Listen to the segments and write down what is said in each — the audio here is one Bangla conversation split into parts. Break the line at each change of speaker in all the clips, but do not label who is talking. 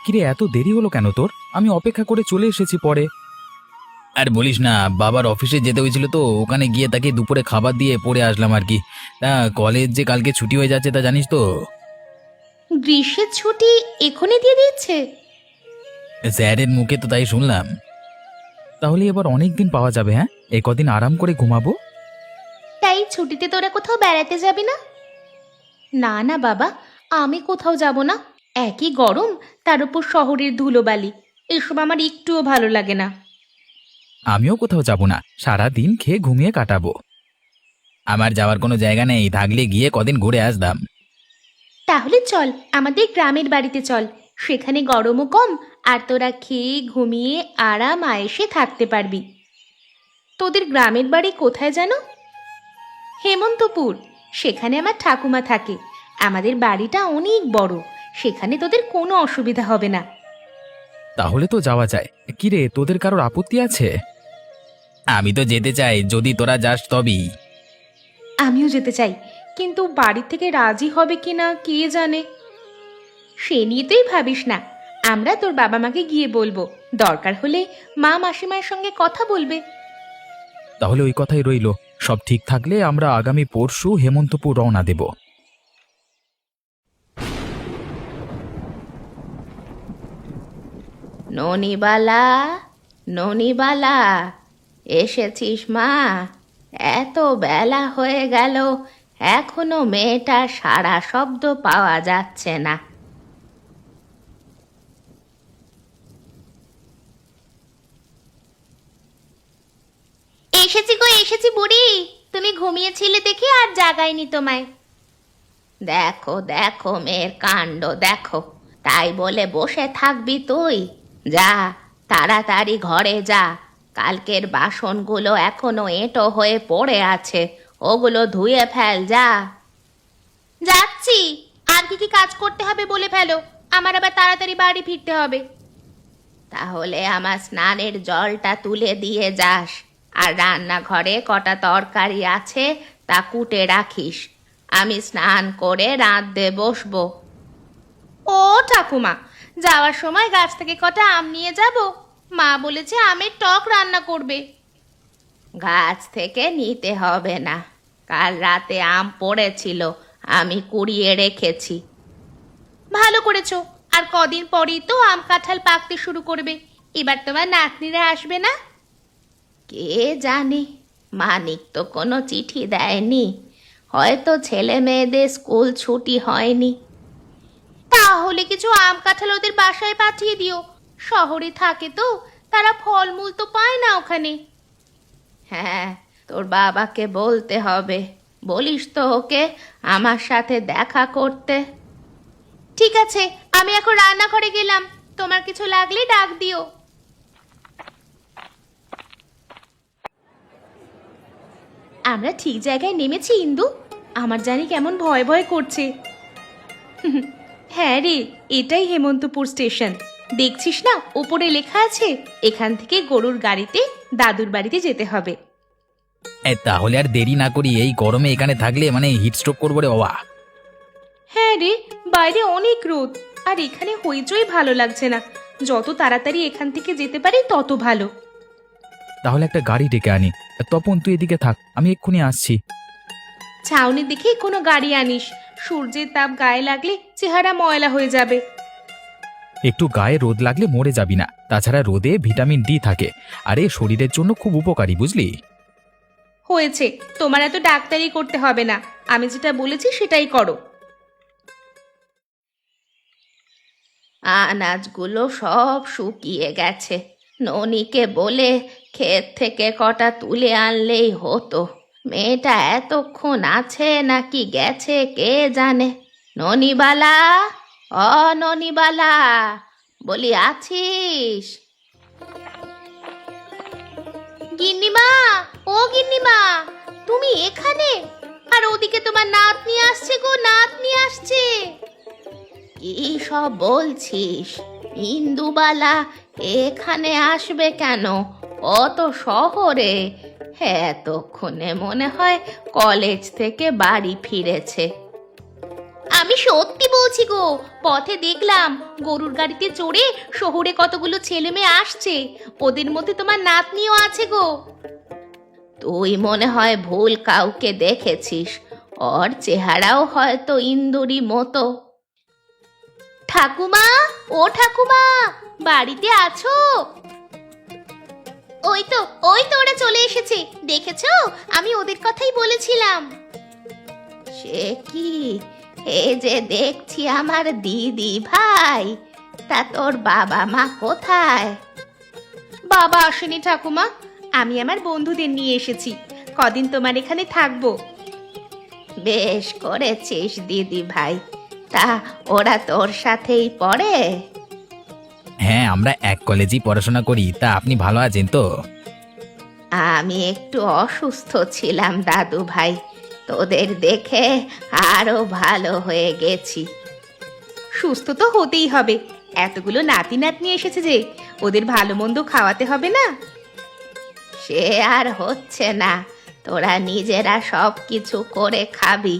কিরে, এত দেরি হলো কেন তোর? আমি অপেক্ষা করে চলে এসেছি পরে। আর বলিস না, বাবার অফিসে যেতে হয়েছিল তো ওখানে গিয়ে তাকে দুপুরে খাবার দিয়ে পড়ে আসলাম আর কি। তা কলেজ যে কালকে ছুটি হয়ে যাচ্ছে তা জানিস তো?
গ্রীষ্মের ছুটি এখনই দিয়ে দিচ্ছে?
স্যারের মুখে তো তাই শুনলাম। তাহলে এবার অনেক দিন পাওয়া যাবে। হ্যাঁ, এই কদিন আরাম করে ঘুমাবো।
তাই ছুটিতে তোরা কোথাও বেড়াতে যাবি না? না না বাবা, আমি কোথাও যাব না। একই গরম, তার উপর শহরের ধুলোবালি, এসব আমার একটুও ভালো লাগে না।
আমিও কোথাও যাব না, সারা দিন খেয়ে ঘুমিয়ে কাটাবো। আমার যাওয়ার কোনো জায়গা নেই, থাকলে গিয়ে কদিন ঘুরে আসতাম।
তাহলে চল আমাদের গ্রামের বাড়িতে চল, সেখানে গরমও কম, আর তোরা খেয়ে ঘুমিয়ে আরাম আয়েসে থাকতে পারবি। তোদের গ্রামের বাড়ি কোথায় যেন? হেমন্তপুর। সেখানে আমার ঠাকুমা থাকে। আমাদের বাড়িটা অনেক বড়, সেখানে তোদের কোনো অসুবিধা হবে না।
তাহলে তো যাওয়া যায়। কিরে, তোদের কারোর আপত্তি আছে? আমি তো যেতে চাই, যদি তোরা যাস তবেই।
আমিও যেতে চাই, কিন্তু বাড়ি থেকে রাজি হবে কিনা কে জানে। সে নিয়ে তুই ভাবিস না, আমরা তোর বাবা মাকে গিয়ে বলবো, দরকার হলে মা মাসিমার সঙ্গে কথা বলবে।
তাহলে ওই কথাই রইলো। সব ঠিক থাকলে আমরা আগামী পরশু হেমন্তপুর রওনা দেব।
ননিবালা, ননিবালা, এসেছিস মা? এত বেলা হয়ে গেল, এখনো মেয়েটার সারা শব্দ পাওয়া যাচ্ছে না। এসেছি গো, এসেছি বুড়ি। তুমি ঘুমিয়েছিলে দেখি আর জাগাইনি তোমায়। দেখো দেখো মেয়ের কাণ্ড দেখো, তাই বলে বসে থাকবি তুই? যা, তাড়াতাড়ি ঘরে যা। কালকের বাসনগুলো এখনো এঁটো হয়ে পড়ে আছে, ওগুলো ধুয়ে ফেল যা। যাচ্ছি। আর কি কি কাজ করতে হবে বলে ফেলো, আমার আবার তাড়াতাড়ি বাড়ি ফিরতে হবে। তাহলে আমার স্নানের জলটা তুলে দিয়ে যাস, আর রান্নাঘরে কটা তরকারি আছে তা কুটে রাখিস। আমি স্নান করে রাঁধতে বসবো। ও ঠাকুমা, যাওয়ার সময় গাছ থেকে কটা আম নিয়ে যাব। মা বলেছে আমের টক রান্না করবে। গাছ থেকে নিতে হবে না, কাল রাতে আম পড়েছিল, আমি কুড়িয়ে রেখেছি। ভালো করেছো, আর কদিন পরেই তো আম কাঁঠাল পাকতে শুরু করবে। এবার তোমার নাতনিরা আসবে না? কে জানে, মানিক তো কোনো চিঠি দেয়নি, হয়তো ছেলে মেয়েদের স্কুল ছুটি হয়নি। তাহলে কিছু আম কাঁঠাল ওদের বাসায় পাঠিয়ে দিও, শহরে থাকে তো, তারা ফলমূল তো পায় না ওখানে। হ্যাঁ, তোর বাবাকে বলতে হবে, বলিস তো ওকে আমার সাথে দেখা করতে। ঠিক আছে, আমি এখন রান্নাঘরে গেলাম, তোমার কিছু লাগলে ডাক দিও। আমরা ঠিক জায়গায় নেমেছি ইন্দু, আমার জানি কেমন ভয় ভয় করছে। হ্যাঁ রে, এটাই হেমন্তপুর স্টেশন। দেখছিস না উপরে লেখা আছে, এখান থেকে গরুর গাড়িতে দাদুর বাড়িতে যেতে হবে।
তাহলে আর দেরি না করি, এই গরমে এখানে থাকলে মানে হিটস্ট্রোক করবো রে বাবা।
হ্যাঁ রে, বাইরে অনেক রোদ, আর এখানে হইচই ভালো লাগছে না। যত তাড়াতাড়ি এখান থেকে যেতে পারি তত ভালো।
তাহলে একটা গাড়ি ডেকে আনি। তপন, তুই এদিকে থাক, আমি এক্ষুনি আসছি।
ছাউনি দেখে কোনো গাড়ি আনিস, সূর্যের তাপ গায়ে লাগলে চেহারা ময়লা হয়ে যাবে।
একটু গায়ে রোদ লাগলে মরে যাবি না, তাছাড়া রোদে ভিটামিন ডি থাকে, আর এ শরীরের জন্য খুব উপকারী, বুঝলি?
হয়েছে, তোমার এত ডাক্তারি করতে হবে না, আমি যেটা বলেছি সেটাই করো। আনাজগুলো সব শুকিয়ে গেছে, ননিকে বলে ক্ষেত থেকে কটা তুলে আনলেই হতো। মেয়েটা এতক্ষণ আছে নাকি গেছে কে জানে। ননিবালা, অ ননিবালা, বলি আছিস? গিন্নিমা, ও গিন্নিমা, তুমি এখানে? আর ওদিকে তোমার নাতনি আসছে গো, নাতনি আসছে। কি সব বলছিস? ইন্দুবালা এখানে আসবে কেন? ও তো শহরে, এতক্ষণে মনে হয় কলেজ থেকে বাড়ি ফিরেছে। আমি সত্যি বলছি গো, পথে দেখলাম গরুর গাড়িতে চড়ে শহরে কতগুলো ছেলে মেয়ে আসছে, ওদের মধ্যে তোমার নাতনিও আছে গো। তুই মনে হয় ভুল কাউকে দেখেছিস, ওর চেহারাও হয়তো ইন্দুরি মতো। ঠাকুমা, ও ঠাকুমা, বাড়িতে আছো? ওই তো ওই তো ওরা চলে এসেছে, দেখেছো? আমি ওদের কথাই বলেছিলাম। সে কি, এ যে দেখছি আমার দিদি ভাই, তা তোর বাবা মা কোথায়? বাবা আসেনি ঠাকুমা, আমি আমার বন্ধুদের নিয়ে এসেছি, কদিন তোমার এখানে থাকবো। বেশ করেছিস দিদি ভাই, তা ওরা তোর সাথেই পড়ে?
হ্যাঁ, আমরা এক কলেজেই পড়াশোনা করি। তা আপনি ভালো আছেন তো?
আমি একটু অসুস্থ ছিলাম দাদু ভাই, তোদের দেখে আরো ভালো হয়ে গেছি। সুস্থ তো হতেই হবে, এতগুলো নাতি নাতনি এসেছে যে, ওদের ভালো মন্দ খাওয়াতে হবে না? সে আর হচ্ছে না, তোরা নিজেরা সব কিছু করে খাবি,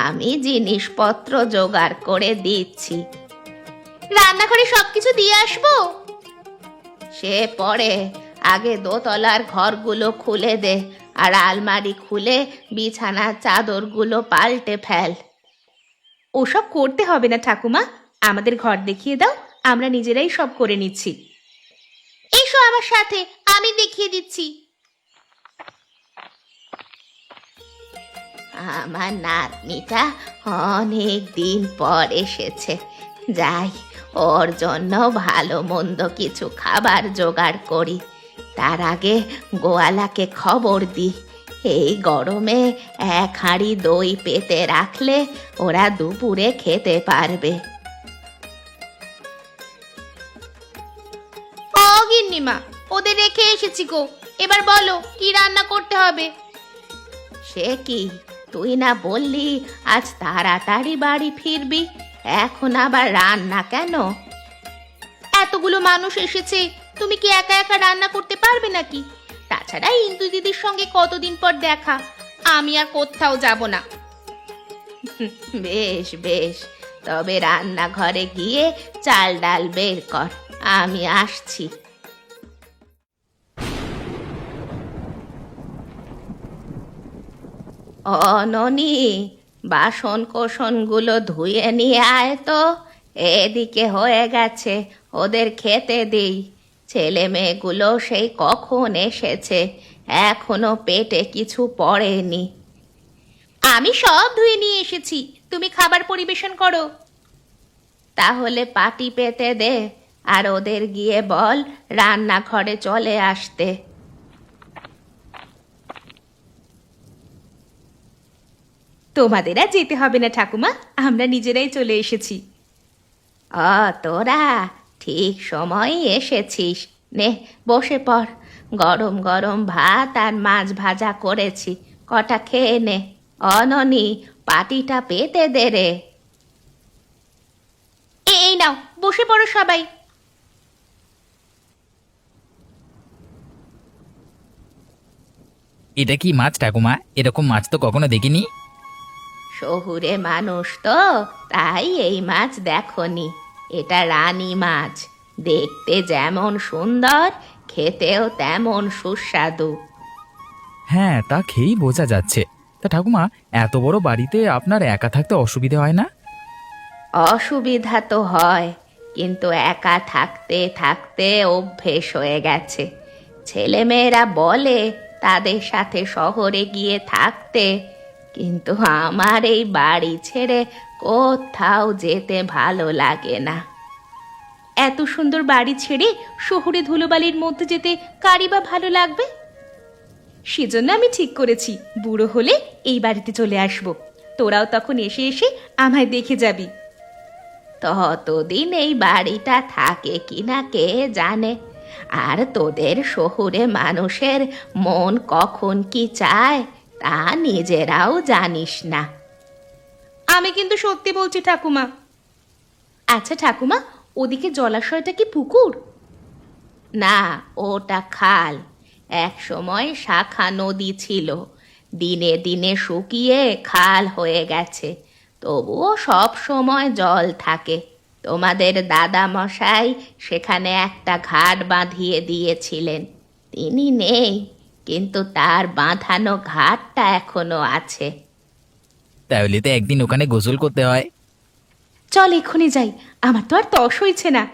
আমি জিনিসপত্র জোগাড় করে দিচ্ছি। রান্নাঘরে সবকিছু দিয়ে আসবো? সে পরে, আগে দোতলার ঘরগুলো খুলে দে, আর আলমারি খুলে বিছানার চাদরগুলো পাল্টে ফেল। ওসব করতে হবে না ঠাকুমা, আমাদের ঘর দেখিয়ে দাও, আমরা নিজেরাই সব করে নিচ্ছি। এসো আমার সাথে, আমি দেখিয়ে দিচ্ছি। আমার নাতনিটা অনেক দিন পর এসেছে, যাই ওর জন্য ভালো মন্দ কিছু খাবার জোগাড় করি। তার আগে গোয়ালাকে খবর দি, এই গরমে এক হাঁড়ি দই পেতে রাখলে ওরা দুপুরে খেতে পারবে। ও গিন্নিমা, ওদের রেখে এসেছি গো, এবার বলো কি রান্না করতে হবে? সে কি, তুই না বললি আজ তাড়াতাড়ি বাড়ি ফিরবি, এখন আবার রান্না কেন? এতগুলো মানুষ এসেছে, তুমি কি একা একা রান্না করতে পারবে নাকি? তাছাড়া ইন্দু দিদির সঙ্গে কতদিন পর দেখা, আমি আর কোথাও যাব না। বেশ বেশ, তবে রান্নাঘরে গিয়ে চাল ডাল বের কর, আমি আসছি। ননি, বাসন কোসনগুলো ধুয়ে নিয়ে আয় তো, এদিকে হয়ে গেছে, ওদের খেতে দিই। ছেলে মেয়েগুলো সেই কখন এসেছে, এখনো পেটে কিছু পড়েনি। আমি সব ধুয়ে নিয়ে এসেছি, তুমি খাবার পরিবেশন করো। তাহলে পাটি পেতে দে, আর ওদের গিয়ে বল রান্নাঘরে চলে আসতে। তোমাদের আর যেতে হবে না ঠাকুমা, আমরা নিজেরাই চলে এসেছি। তোরা ঠিক সময়ে এসেছিস, নে বসে পড়, গরম গরম ভাত আর মাছ ভাজা করেছি, কটা খেয়ে নে। অননি, পাটিটা পেতে দে রে। এই নাও, বসে পড়ো সবাই।
এটা কি মাছ ঠাকুমা? এরকম মাছ তো কখনো দেখিনি।
শহুরে মানুষ তো, তাই এই মাছ দেখনি। এটা রানী মাছ, দেখতে যেমন সুন্দর, খেতেও তেমন সুস্বাদু।
হ্যাঁ, তা খেয়েই বোঝা যাচ্ছে। তা ঠাকুমা, এত বড় বাড়িতে আপনার একা থাকতে অসুবিধে হয় না?
অসুবিধা তো হয়, কিন্তু একা থাকতে থাকতে অভ্যেস হয়ে গেছে। ছেলেমেয়েরা বলে তাদের সাথে শহরে গিয়ে থাকতে, কিন্তু আমার এই বাড়ি ছেড়ে কোথাও যেতে ভালো লাগে না। এত সুন্দর বাড়ি ছেড়ে শহুরে ধুলোবালির মধ্যে যেতে কারই বা ভালো লাগবে? সেজন্য আমি ঠিক করেছি, বুড়ো হলে এই বাড়িতে চলে আসব, তোরাও তখন এসে এসে আমায় দেখে যাবি। ততদিন এই বাড়িটা থাকে কিনা কে জানে, আর তোদের শহুরে মানুষের মন কখন কি চায় তা নিজেরাও জানিস না। আমি কিন্তু সত্যি বলছি ঠাকুমা। আচ্ছা ঠাকুমা, ওদিকে জলাশয়টা কি পুকুর? না, ওটা খাল। এক সময় শাখা নদী ছিল, দিনে দিনে শুকিয়ে খাল হয়ে গেছে। তবুও সব সময় জল থাকে। তোমাদের দাদা মশাই সেখানে একটা ঘাট বাঁধিয়ে দিয়েছিলেন। তিনি নেই, কিন্তু তার বাঁধানো ঘাটটা এখনো আছে।
তাহলে তো একদিন ওখানে গোসল করতে হয়।
চল এক্ষুনি যাই, আমার তো আর তস হইছে না।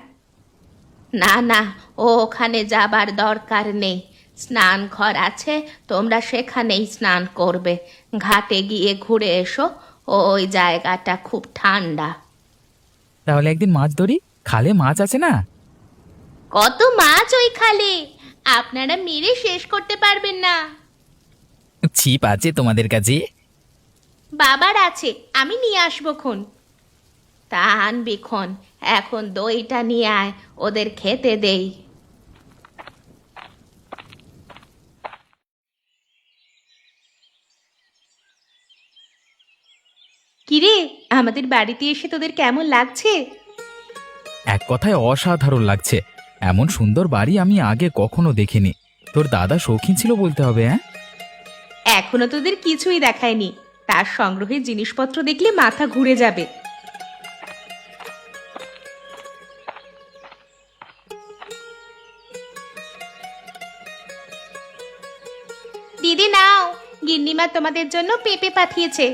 না না, ও ওখানে যাবার দরকার নেই। স্নান ঘর আছে, তোমরা সেখানেই স্নান করবে। ঘাটে গিয়ে ঘুরে এসো, ওই জায়গাটা খুব ঠান্ডা।
তাহলে একদিন মাছ ধরি, খালে মাছ আছে না?
কত মাছ ওই খালে, আপনারা মেরে শেষ করতে পারবেন না।
ছিপ আছে তোমাদের কাছে?
বাবার আছে, আমি নিয়ে আসবো খন। তা আনবি খন, এখন দইটা নিয়ে আয়, ওদের খেতে দেই। কিরে, আমাদের বাড়িতে এসে তোদের কেমন লাগছে?
এক কথায় অসাধারণ লাগছে। এমন সুন্দর বাড়ি আমি আগে কখনো দেখিনি। তোর দাদা শৌখিন ছিল বলতে হবে, হ্যাঁ?
এখনো তোদের কিছুই দেখায়নি, তার সংগ্রহের জিনিসপত্র দেখলে মাথা ঘুরে যাবে। দিদি নাও, গিন্নিমা তোমাদের জন্য পেঁপে পাঠিয়েছে।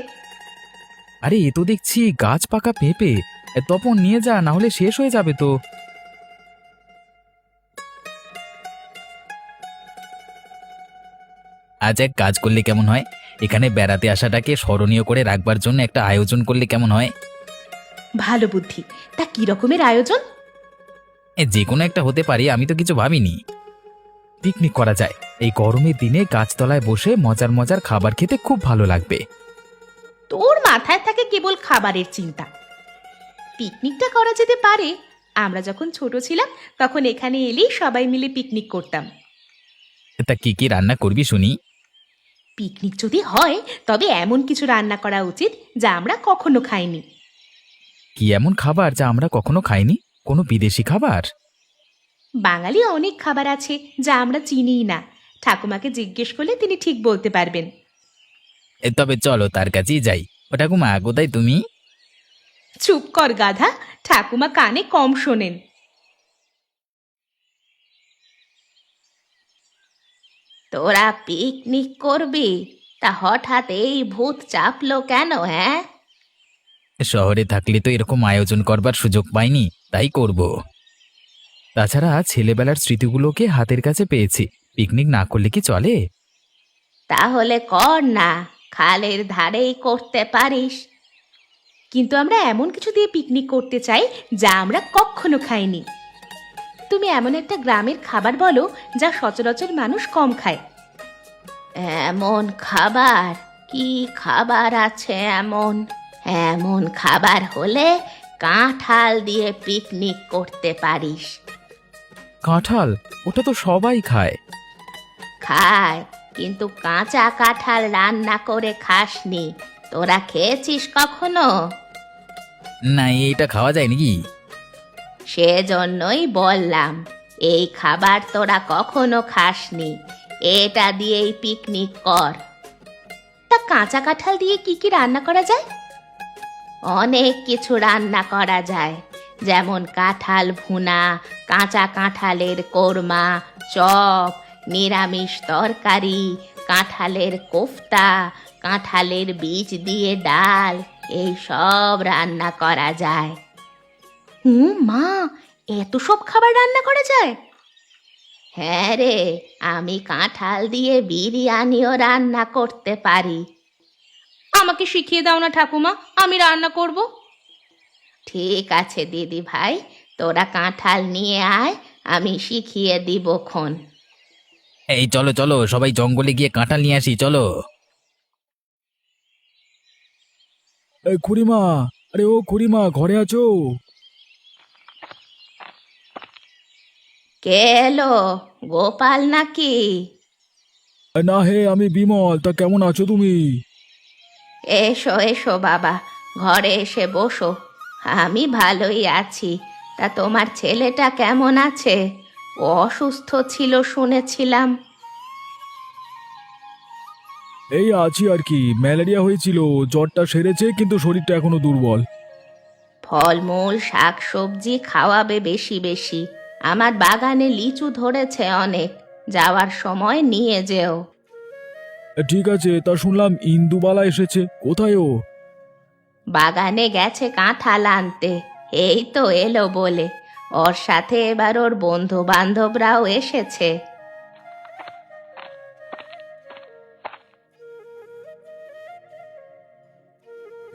আরে এ তো দেখছি গাছ পাকা পেঁপে। তপন নিয়ে যা, না হলে শেষ হয়ে যাবে তো। আজ এক কাজ করলে কেমন হয়, এখানে বেড়াতে আসাটাকে স্মরণীয় করে রাখবার জন্য একটা আয়োজন করলে কেমন হয়?
ভালো বুদ্ধি, তা কি রকমের আয়োজন?
যে কোনো একটা হতে পারে, আমি তো কিছু ভাবিনি। পিকনিক করা যায়, এই গরমের দিনে গাছতলায় বসে মজার মজার খাবার খেতে খুব ভালো লাগবে।
তোর মাথায় থাকে কেবল খাবারের চিন্তা। পিকনিকটা করা যেতে পারে। আমরা যখন ছোট ছিলাম তখন এখানে এলেই সবাই মিলে পিকনিক করতাম।
তা কি কি রান্না করবি শুনি?
পিকনিক যদি হয় তবে এমন কিছু রান্না করা উচিত যা আমরা কখনো খাইনি।
কি এমন খাবার যা আমরা কখনো খাইনি? কোনো বিদেশি খাবার?
বাঙালি অনেক খাবার আছে যা আমরা চিনিই না। ঠাকুমাকে জিজ্ঞেস করলে তিনি ঠিক বলতে পারবেন।
তবে চলো তার কাছেই যাই। ও ঠাকুমা, কোথায় তুমি?
চুপ কর গাধা, ঠাকুমা কানে কম শোনেন। তোরা পিকনিক করবি, তা হঠাৎ এই ভূত চাপলো কেন? হ্যাঁ,
শহরে থাকলে তো এরকম আয়োজন করবার সুযোগ পাইনি, তাই করব। তাছাড়া ছেলেবেলার স্মৃতিগুলোকে হাতের কাছে পেয়েছি, পিকনিক না করলে কি চলে?
তাহলে কর না, খালের ধারেই করতে পারিস। কিন্তু আমরা এমন কিছু দিয়ে পিকনিক করতে চাই যা আমরা কখনো খাইনি। তুমি এমন একটা গ্রামের খাবার বলো যা সচরাচর মানুষ কম খায়। এমন খাবার? কি খাবার আছে এমন? এমন খাবার হলে কাঁঠাল দিয়ে পিকনিক করতে পারিস।
কাঁঠাল? ওটা তো সবাই খায়।
খায়, কিন্তু কাঁচা কাঁঠাল রান্না করে খাসনি। তোরা খেয়েছিস কখনো?
না, এইটা খাওয়া যায় নাকি?
সেজন্যই বললাম, এই খাবার তোরা কখনো খাসনি, এটা দিয়েই পিকনিক কর। তা কাঁচা কাঁঠাল দিয়ে কি কি রান্না করা যায়? অনেক কিছু রান্না করা যায়, যেমন কাঁঠাল ভুনা, কাঁচা কাঁঠালের কোরমা, চপ, নিরামিষ তরকারি, কাঁঠালের কোফতা, কাঁঠালের বীজ দিয়ে ডাল, এই সব রান্না করা যায়। মা, এত সব খাবার রান্না করা যায়? হ্যাঁ রে, আমি কাঁঠাল দিয়ে বিরিয়ানিও রান্না করতে পারি। আমাকে শিখিয়ে দাও না ঠাকুমা, আমি রান্না করব। ঠিক আছে দিদি ভাই, তোরা কাঁঠাল নিয়ে আয়, আমি শিখিয়ে দিব খন।
এই চলো চলো, সবাই জঙ্গলে গিয়ে কাঁঠাল নিয়ে আসি, চলো। খুড়িমা, আরে ও খুড়িমা, ঘরে আছো?
কে এলো? গোপাল নাকি?
না হে, আমি বিমল। তা কেমন আছো তুমি?
এসো এসো বাবা, ঘরে এসে বসো। আমি ভালোই আছি। তা তোমার ছেলেটা কেমন আছে? ও অসুস্থ ছিল শুনেছিলাম।
এই আছি আর কি। ম্যালেরিয়া হয়েছিল, জ্বরটা সেরেছে কিন্তু শরীরটা এখনো দুর্বল।
ফলমূল শাকসবজি খাওয়াবে বেশি বেশি। আমার বাগানে লিচু ধরেছে অনেক, যাওয়ার সময় নিয়ে যেও।
ঠিক আছে, তা শুনলাম ইন্দুবালা এসেছে, কোথায় ও?
বাগানে গেছে কাঁঠাল আনতে, এই তো এলো বলে। ওর সাথে এবার ওর বন্ধু বান্ধবরাও এসেছে।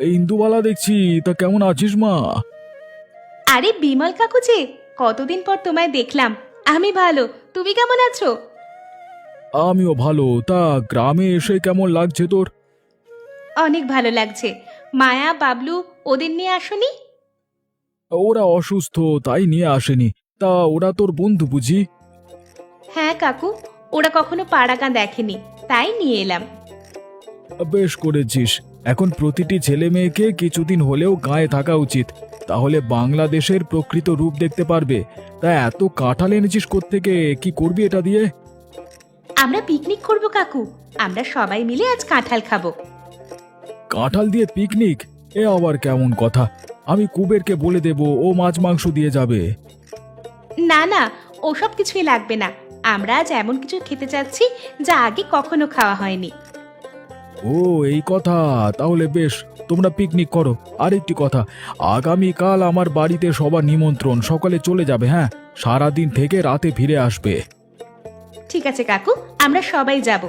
এই ইন্দুবালা দেখছি, তা কেমন আছিস মা?
আরে বিমল কাকু যে, কতদিন পর তোমায় দেখলাম। আমি ভালো, তুমি কেমন আছো?
আমিও ভালো। তা গ্রামে এসে কেমন লাগছে তোর?
অনেক ভালো লাগছে। মায়া বাবলু ওদের নিয়ে আসোনি?
ওরা অসুস্থ, তাই নিয়ে আসেনি। তা ওরা তোর বন্ধু বুঝি?
হ্যাঁ কাকু, ওরা কখনো পাড়াগাঁ দেখেনি, তাই নিয়ে এলাম।
বেশ করেছিস। এখন প্রতিটি ছেলে মেয়েকে কিছুদিন হলেও গায়ে থাকা উচিত, তাহলে বাংলাদেশের প্রকৃত রূপ দেখতে পারবে। তা এত কাঁঠাল এনেছিস কোত্থেকে? কি করবি এটা দিয়ে?
আমরা পিকনিক করব কাকু, আমরা সবাই মিলে আজ কাঁঠাল খাবো।
কাঁঠাল দিয়ে পিকনিক? এ আবার কেমন কথা? আমি কুবেরকে বলে দেব, ও মাছ মাংস দিয়ে যাবে।
না না, ওসব কিছুই লাগবে না। আমরা আজ এমন কিছু খেতে চাচ্ছি যা আগে কখনো খাওয়া হয়নি।
ও এই কথা, তাহলে বেশ, তোমরা পিকনিক করো। আরেকটি কথা, আগামীকাল আমার বাড়িতে সবার নিমন্ত্রণ, সকালে চলে যাবে। হ্যাঁ, সারাদিন থেকে রাতে ফিরে আসবে।
ঠিক আছে কাকু, আমরা সবাই যাব।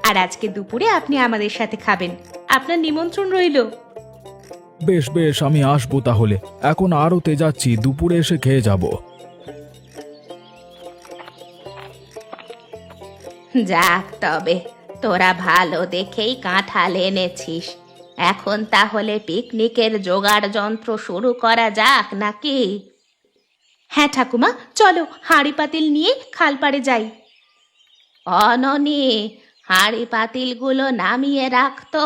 আর আজকে দুপুরে আপনি আমাদের সাথে খাবেন, আপনার নিমন্ত্রণ রইল।
বেশ বেশ, আমি আসবো তাহলে। এখন আরতে যাচ্ছি, দুপুরে এসে খেয়ে যাব।
যাক তবে, তোরা ভালো দেখেই কাঁঠাল এনেছিস। এখন তাহলে পিকনিকের জোগাড় যন্ত্র শুরু করা যাক নাকি? হ্যাঁ ঠাকুমা, চলো হাঁড়ি পাতিল নিয়ে খালপাড়ে যাই। অননি, হাঁড়ি পাতিলগুলো নামিয়ে রাখতো,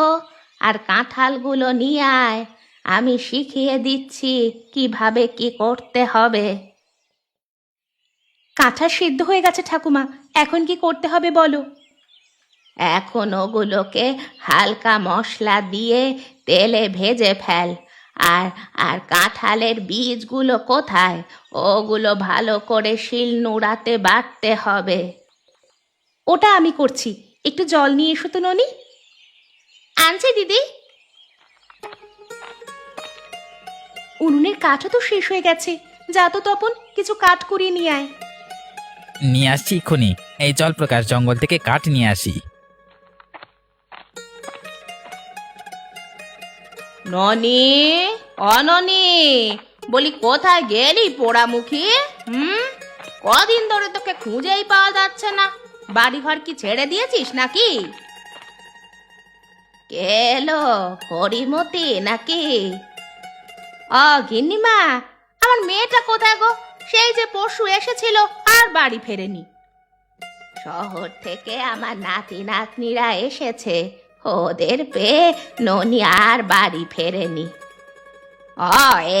আর কাঁঠালগুলো নিয়ে আয়। আমি শিখিয়ে দিচ্ছি কিভাবে কি করতে হবে। কাঁঠাল সিদ্ধ হয়ে গেছে ঠাকুমা, এখন কি করতে হবে বলো। এখন ওগুলোকে হালকা মশলা দিয়ে তেলে ভেজে ফেল। আর আর কাঁঠালের বীজগুলো কোথায়? ওগুলো ভালো করে শিল নোড়াতে বাটতে হবে। ওটা আমি করছি, একটু জল নিয়ে এসো তো ননি। আনছি দিদি। উনুনের কাঠও তো শেষ হয়ে গেছে, যা তো তপন কিছু কাঠ কুড়িয়ে নিয়ে আয়।
নিয়ে আসছি এক্ষুনি। এই চল প্রকাশ, জঙ্গল থেকে কাঠ নিয়ে আসি।
ননি, অননি, বলি কোথায় গেলি পোড়ামুখী? কদিন ধরে তোকে খুঁজেই পাওয়া যাচ্ছে না। বাড়িঘর কি ছেড়ে দিয়েছিস নাকি? কে এলো? হরিমতি নাকি? গিন্নিমা, আমার মেয়েটা কোথায় গো? সেই যে পরশু এসেছিল আর বাড়ি ফেরেনি। শহর থেকে আমার নাতি নাতনিরা এসেছে, ওদের পেয়ে ননি আর বাড়ি ফেরেনি।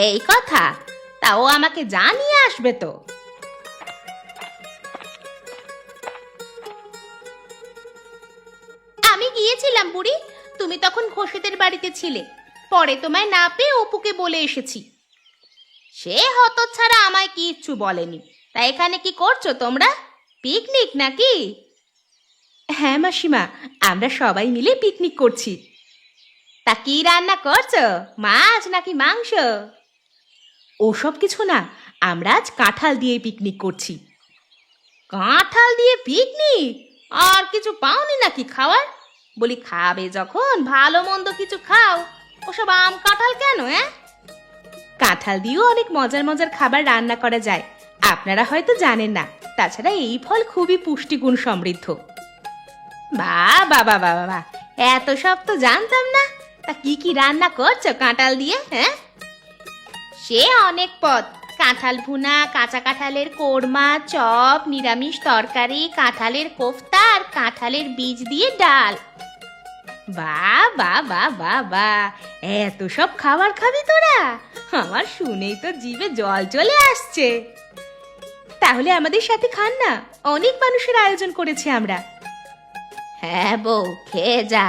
এই কথা? তা ও আমাকে জানিয়ে আসবে তো। আমি গিয়েছিলাম বুড়ি, তুমি তখন ঘোষেদের বাড়িতে ছিলে। পরে তোমায় না পেয়ে অপুকে বলে এসেছি। সে হতচ্ছাড়া আমায় কিচ্ছু বলেনি। তা এখানে কি করছো তোমরা? পিকনিক নাকি? হ্যাঁ মাসিমা, আমরা সবাই মিলে পিকনিক করছি। তা কি রান্না করছো, মাছ নাকি মাংস? ওসব কিছু না, আমরা আজ কাঁঠাল দিয়ে পিকনিক করছি। কাঁঠাল দিয়ে পিকনিক? আর কিছু পাওনি নাকি খাওয়ার? বলি খাবে যখন ভালো মন্দ কিছু খাও, ওসব আম কাঁঠাল কেন? কাঁঠাল দিয়েও অনেক মজার মজার খাবার রান্না করা যায়, আপনারা হয়তো জানেন না। তাছাড়া এই ফল খুবই পুষ্টিগুণ সমৃদ্ধ। বাবা বাবা বাবা, এত সব তো জানতাম না। তা কি কি রান্না করছো কাঁঠাল দিয়ে? সে অনেক পদ, কাঁঠাল ভুনা, কাঁচা কাঁঠালের কোরমা, চপ, নিরামিষ তরকারি, কাঁঠালের কোফতা আর কাঁঠালের বীজ দিয়ে ডাল। বাবা বাবা বা, এত সব খাবার খাবি তোরা? আমার শুনেই তো জিভে জল চলে আসছে। তাহলে আমাদের সাথে খান না, অনেক মানুষের আয়োজন করেছি আমরা। হ্যাঁ বউ, খেয়ে যা,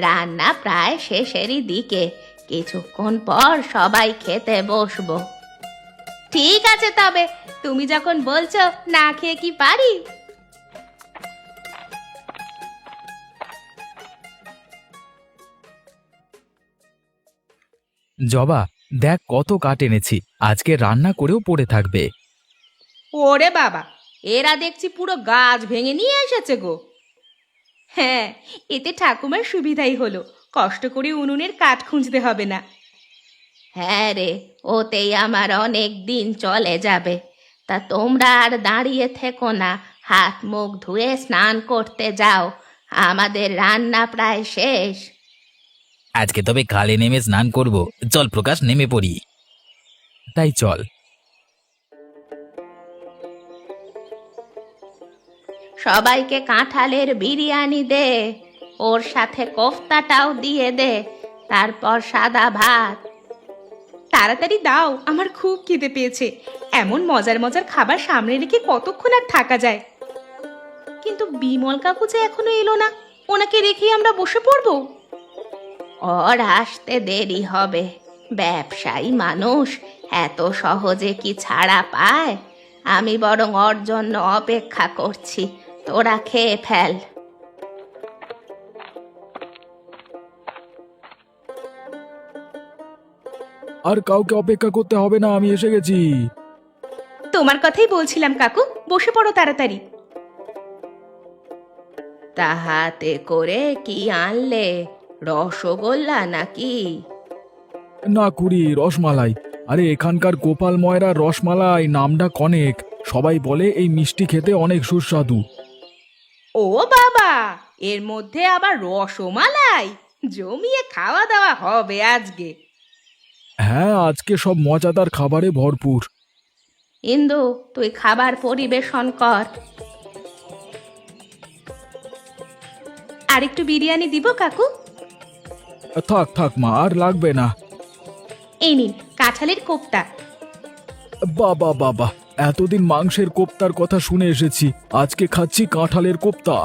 রান্না প্রায় শেষেরই দিকে, কিছুক্ষণ পর সবাই খেতে বসবো। ঠিক আছে, তবে তুমি যখন বলছো, না খেয়ে কি পারি?
জবা, দেখ কত কাঠ এনেছি, আজকে রান্না করেও পড়ে থাকবে।
ওরে বাবা, এরা দেখছি পুরো গাছ ভেঙে নিয়ে এসেছে গো। হ্যাঁ, এতে ঠাকুমার সুবিধাই হলো, কষ্ট করে উনুনের কাঠ খুঁজতে হবে না। হ্যাঁ রে, ওতেই আমার অনেক দিন চলে যাবে। তা তোমরা আর দাঁড়িয়ে থেকো না, হাত মুখ ধুয়ে স্নান করতে যাও, আমাদের রান্না প্রায় শেষ।
আজকে তবে খালে নেমে স্নান করব, চল প্রকাশ, নেমে পড়ি। তাই চল।
সবাইকে কাঁঠালের বিরিয়ানি দে, ওর সাথে কোফতাটাও দিয়ে দে, তারপর সাদা ভাত। তাড়াতাড়ি দাও, আমার খুব খিদে পেয়েছে। এমন মজার মজার খাবার সামনে রেখে কতক্ষণ আর থাকা যায়? কিন্তু বিমল কাকু যে এখনো এলো না, ওনাকে রেখেই আমরা বসে পড়বো? ওর আসতে দেরি হবে, ব্যবসায়ী মানুষ, এত সহজে কি ছাড়া পায়? আমি বরং ওর জন্য অপেক্ষা করছি, তোরা খেয়ে ফেল।
আর কাউকে অপেক্ষা করতে হবে না, আমি এসে গেছি।
তোমার কথাই বলছিলাম কাকু, বসে পড়ো তাড়াতাড়ি। তা হাতে করে কি আনলে, রসগোল্লা নাকি?
না কুড়ি, রসমালাই। আরে এখানকার গোপাল ময়রা রসমালাই নামটা অনেক, সবাই বলে এই মিষ্টি খেতে অনেক সুস্বাদু।
ও বাবা, এর মধ্যে আবার রসমালাই! জমিয়ে খাওয়া দাওয়া হবে আজকে।
হ্যাঁ, আজকে সব মজাদার খাবারে ভরপুর।
ইন্দু, তুই খাবার পরিবেশন কর। আরেকটু বিরিয়ানি দিব কাকু?
থাক থাক মা, আর লাগবে না।
এই নিন কাঁঠালের কোপ্তা।
বাবা বাবা, এতদিন মাংসের কোপ্তার কথা শুনে এসেছি, আজকে খাচ্ছি কাঁঠালের কোপ্তা।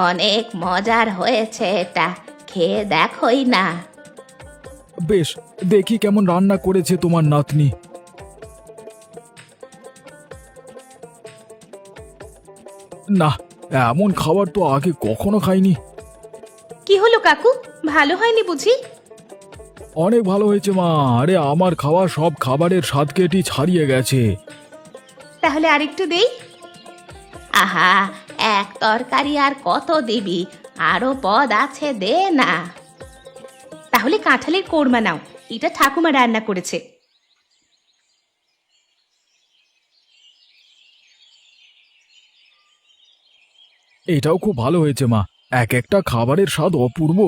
অনেক মজার হয়েছে এটা, খেয়ে দেখোই না।
বেশ, দেখি কেমন রান্না করেছে তোমার নাতনি। না, এমন খাবার তো আগে কখনো খাইনি।
কি হলো কাকু, ভালো হয়নি বুঝি?
অনেক ভালো হয়েছে মা, আরে আমার খাওয়া সব খাবারের স্বাদ কেটি ছাড়িয়ে গেছে।
তাহলে আরেকটু দেই। আহা, এক তরকারি আর কত দিবি, আরো পদ আছে, দে না। তাহলে কাঁঠালের কোরমা নাও, এটা ঠাকুমা রান্না করেছে।
এটাও খুব ভালো হয়েছে মা, এক একটা খাবারের স্বাদ অপূর্ব।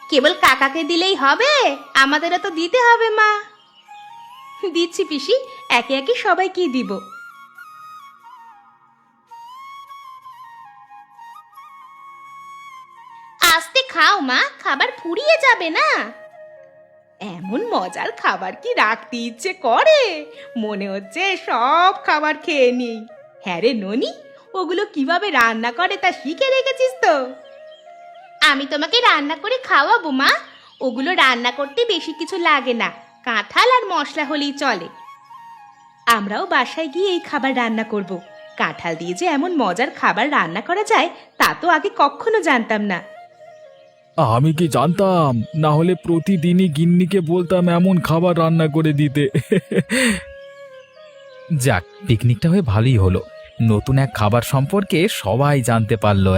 কেবল কাকাকে দিলেই হবে, আমাদেরও তো দিতে হবে মা। দিচ্ছি পিসি, একে একে সবাইকে দিব। আস্তে খাও মা, খাবার ফুরিয়ে যাবে না। এমন মজার খাবার কি রাখতে ইচ্ছে করে? মনে হচ্ছে সব খাবার খেয়ে নিই। হ্যাঁ রে ননি, ওগুলো কিভাবে রান্না করে তা শিখে রেখেছিস তো? আমি তোমাকে রান্না করে খাওয়াবো মা, ওগুলো রান্না করতে বেশি কিছু লাগে না, কাঁঠাল আর মশলা হলেই চলে। আমরাও বাসায় গিয়ে এই খাবার রান্না করব। কাঁঠাল দিয়ে যে এমন মজার খাবার রান্না করা যায় তা তো আগে কখনো জানতাম না।
আমি কি জানতাম, না হলে প্রতিদিনই গিন্নিকে বলতাম এমন খাবার রান্না করে দিতে।
যাক, পিকনিকটা হয়ে ভালোই হলো, নতুন এক খাবার সম্পর্কে সবাই জানতে পারলো।